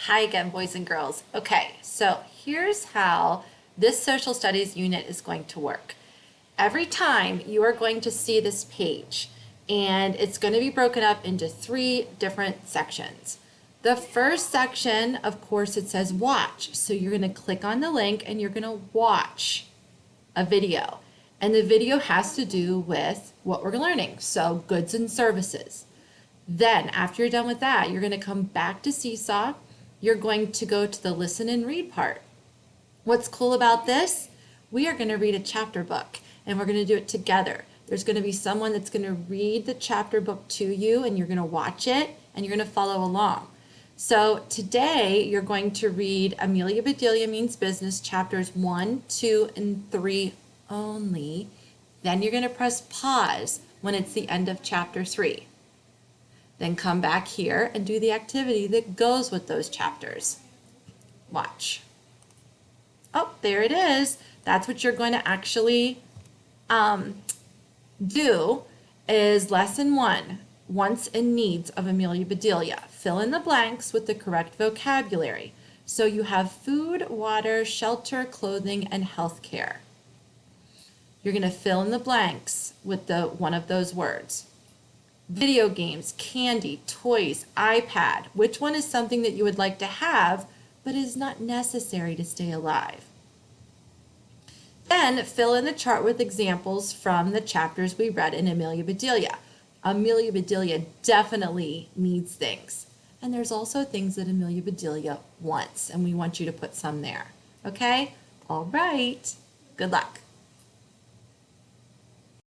Hi again, boys and girls. Okay, so here's how this social studies unit is going to work. Every time you are going to see this page, and it's going to be broken up into 3 different sections. The first section, of course, it says watch. So you're going to click on the link and you're going to watch a video. And the video has to do with what we're learning, so goods and services. Then, after you're done with that, you're going to come back to Seesaw. You're going to go to the listen and read part. What's cool about this? We are going to read a chapter book, and we're going to do it together. There's going to be someone that's going to read the chapter book to you, and you're going to watch it, and you're going to follow along. So today, you're going to read Amelia Bedelia Means Business, chapters 1, 2, and 3 only. Then you're going to press pause when it's the end of chapter 3. Then come back here and do the activity that goes with those chapters. Watch. Oh, there it is. That's what you're going to actually do is lesson 1, wants and needs of Amelia Bedelia. Fill in the blanks with the correct vocabulary. So you have food, water, shelter, clothing, and health care. You're going to fill in the blanks with one of those words. Video games, candy, toys, iPad. Which one is something that you would like to have, but is not necessary to stay alive? Then fill in the chart with examples from the chapters we read in Amelia Bedelia. Amelia Bedelia definitely needs things. And there's also things that Amelia Bedelia wants, and we want you to put some there. Okay? All right. Good luck.